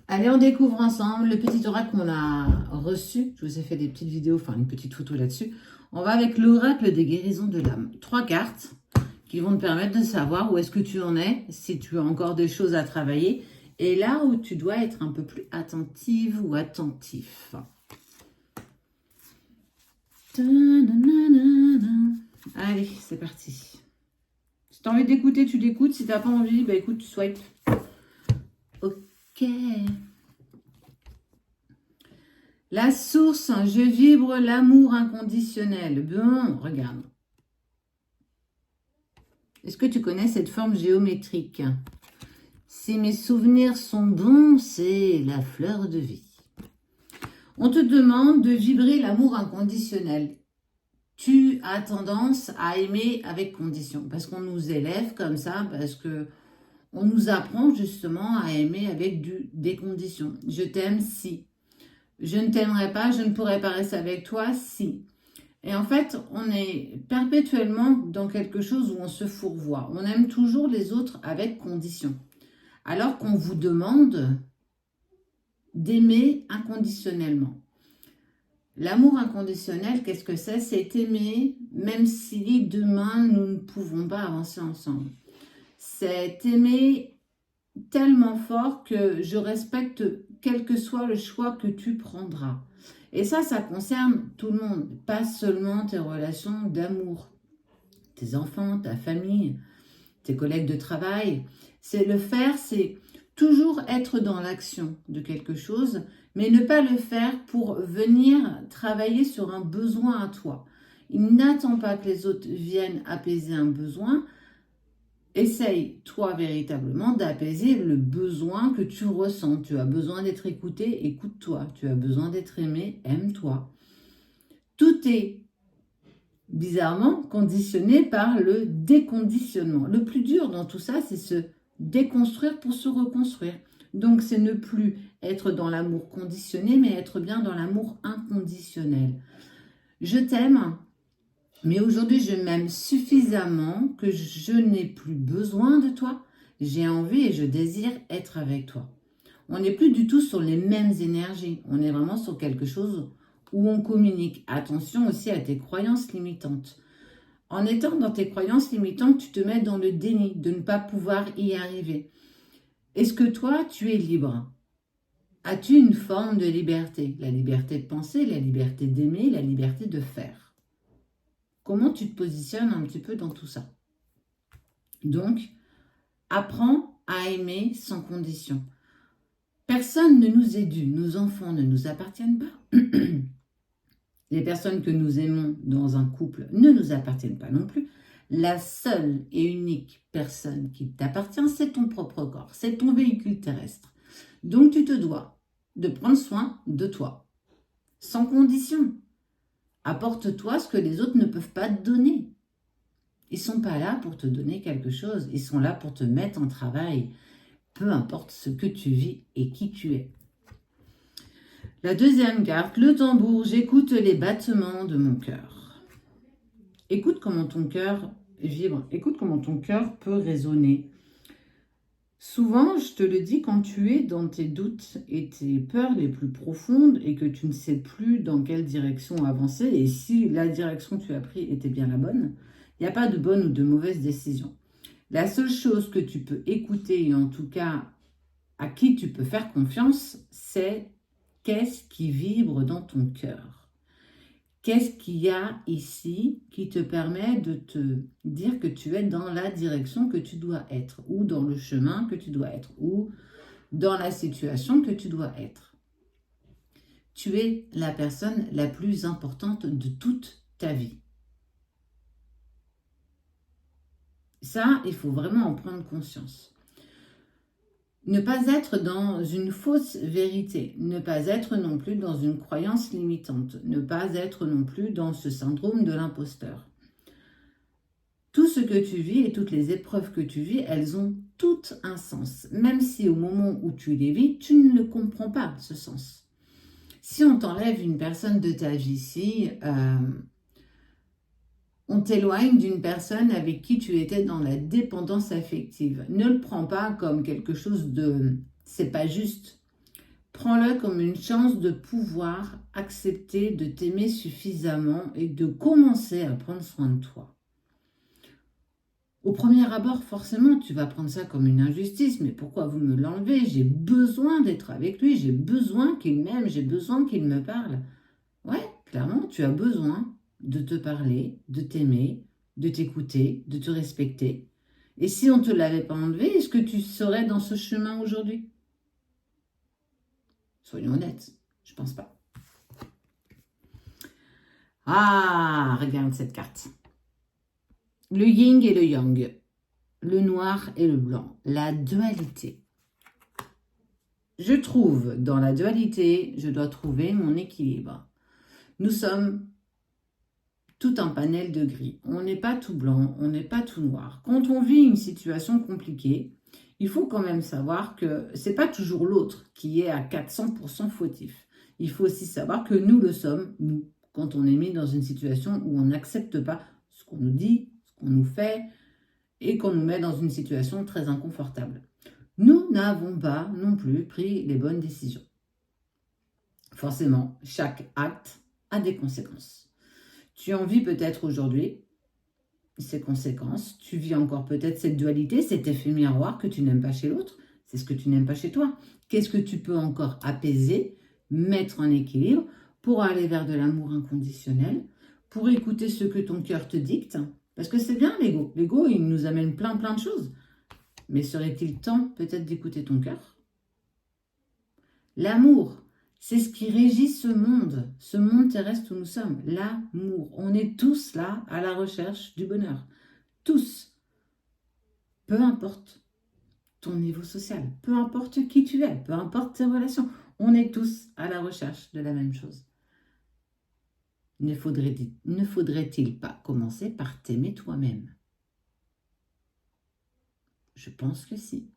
Allez, on découvre ensemble le petit oracle qu'on a reçu. Je vous ai fait des petites vidéos, enfin une petite photo là-dessus. On va avec l'oracle des guérisons de l'âme. 3 cartes qui vont te permettre de savoir où est-ce que tu en es, si tu as encore des choses à travailler, et là où tu dois être un peu plus attentive ou attentif. Allez, c'est parti. Si tu as envie d'écouter, tu l'écoutes. Si tu n'as pas envie, bah écoute, tu swipes. Ok. La source, je vibre l'amour inconditionnel. Bon, regarde. Est-ce que tu connais cette forme géométrique? Si mes souvenirs sont bons, c'est la fleur de vie. On te demande de vibrer l'amour inconditionnel. Tu as tendance à aimer avec condition, parce qu'on nous élève comme ça, parce que on nous apprend justement à aimer avec des conditions. Je t'aime si. Je ne t'aimerai pas, je ne pourrai pas rester avec toi si. Et en fait, on est perpétuellement dans quelque chose où on se fourvoie. On aime toujours les autres avec condition. Alors qu'on vous demande d'aimer inconditionnellement. L'amour inconditionnel, qu'est-ce que c'est? C'est aimer même si demain nous ne pouvons pas avancer ensemble. C'est aimer tellement fort que je respecte quel que soit le choix que tu prendras. Et ça concerne tout le monde, pas seulement tes relations d'amour, tes enfants, ta famille, tes collègues de travail. C'est le faire, c'est toujours être dans l'action de quelque chose, mais ne pas le faire pour venir travailler sur un besoin à toi. Il n'attend pas que les autres viennent apaiser un besoin. Essaye, toi, véritablement, d'apaiser le besoin que tu ressens. Tu as besoin d'être écouté, écoute-toi. Tu as besoin d'être aimé, aime-toi. Tout est, bizarrement, conditionné par le déconditionnement. Le plus dur dans tout ça, c'est se déconstruire pour se reconstruire. Donc, c'est ne plus être dans l'amour conditionné, mais être bien dans l'amour inconditionnel. Je t'aime. Mais aujourd'hui, je m'aime suffisamment que je n'ai plus besoin de toi. J'ai envie et je désire être avec toi. On n'est plus du tout sur les mêmes énergies. On est vraiment sur quelque chose où on communique. Attention aussi à tes croyances limitantes. En étant dans tes croyances limitantes, tu te mets dans le déni de ne pas pouvoir y arriver. Est-ce que toi, tu es libre? As-tu une forme de liberté? La liberté de penser, la liberté d'aimer, la liberté de faire. Comment tu te positionnes un petit peu dans tout ça? Donc, apprends à aimer sans condition. Personne ne nous est dû. Nos enfants ne nous appartiennent pas. Les personnes que nous aimons dans un couple ne nous appartiennent pas non plus. La seule et unique personne qui t'appartient, c'est ton propre corps. C'est ton véhicule terrestre. Donc, tu te dois de prendre soin de toi. Sans condition. Apporte-toi ce que les autres ne peuvent pas te donner. Ils ne sont pas là pour te donner quelque chose. Ils sont là pour te mettre en travail. Peu importe ce que tu vis et qui tu es. La deuxième carte, le tambour. J'écoute les battements de mon cœur. Écoute comment ton cœur vibre. Écoute comment ton cœur peut résonner. Souvent, je te le dis, quand tu es dans tes doutes et tes peurs les plus profondes et que tu ne sais plus dans quelle direction avancer, et si la direction que tu as prise était bien la bonne, il n'y a pas de bonne ou de mauvaise décision. La seule chose que tu peux écouter, et en tout cas à qui tu peux faire confiance, c'est qu'est-ce qui vibre dans ton cœur. Qu'est-ce qu'il y a ici qui te permet de te dire que tu es dans la direction que tu dois être, ou dans le chemin que tu dois être, ou dans la situation que tu dois être. Tu es la personne la plus importante de toute ta vie. Ça, il faut vraiment en prendre conscience. Ne pas être dans une fausse vérité, ne pas être non plus dans une croyance limitante, ne pas être non plus dans ce syndrome de l'imposteur. Tout ce que tu vis et toutes les épreuves que tu vis, elles ont toutes un sens, même si au moment où tu les vis, tu ne le comprends pas, ce sens. Si on t'enlève une personne de ta vie, si on t'éloigne d'une personne avec qui tu étais dans la dépendance affective, ne le prends pas comme quelque chose de... c'est pas juste. Prends-le comme une chance de pouvoir accepter de t'aimer suffisamment et de commencer à prendre soin de toi. Au premier abord, forcément, tu vas prendre ça comme une injustice. Mais pourquoi vous me l'enlevez? J'ai besoin d'être avec lui, j'ai besoin qu'il m'aime, j'ai besoin qu'il me parle. Ouais, clairement, tu as besoin de te parler, de t'aimer, de t'écouter, de te respecter. Et si on ne te l'avait pas enlevé, est-ce que tu serais dans ce chemin aujourd'hui? Soyons honnêtes, je pense pas. Ah, regarde cette carte. Le yin et le yang, le noir et le blanc, la dualité. Je trouve, dans la dualité, je dois trouver mon équilibre. Nous sommes tout un panel de gris. On n'est pas tout blanc, on n'est pas tout noir. Quand on vit une situation compliquée, il faut quand même savoir que c'est pas toujours l'autre qui est à 400% fautif. Il faut aussi savoir que nous le sommes, nous, quand on est mis dans une situation où on n'accepte pas ce qu'on nous dit, ce qu'on nous fait, et qu'on nous met dans une situation très inconfortable. Nous n'avons pas non plus pris les bonnes décisions. Forcément, chaque acte a des conséquences. Tu en vis peut-être aujourd'hui ces conséquences. Tu vis encore peut-être cette dualité, cet effet miroir que tu n'aimes pas chez l'autre. C'est ce que tu n'aimes pas chez toi. Qu'est-ce que tu peux encore apaiser, mettre en équilibre pour aller vers de l'amour inconditionnel, pour écouter ce que ton cœur te dicte? Parce que c'est bien l'ego. L'ego, il nous amène plein de choses. Mais serait-il temps peut-être d'écouter ton cœur? L'amour, c'est ce qui régit ce monde terrestre où nous sommes. L'amour. On est tous là à la recherche du bonheur. Tous. Peu importe ton niveau social, peu importe qui tu es, peu importe tes relations. On est tous à la recherche de la même chose. Ne faudrait-il pas commencer par t'aimer toi-même? Je pense que si.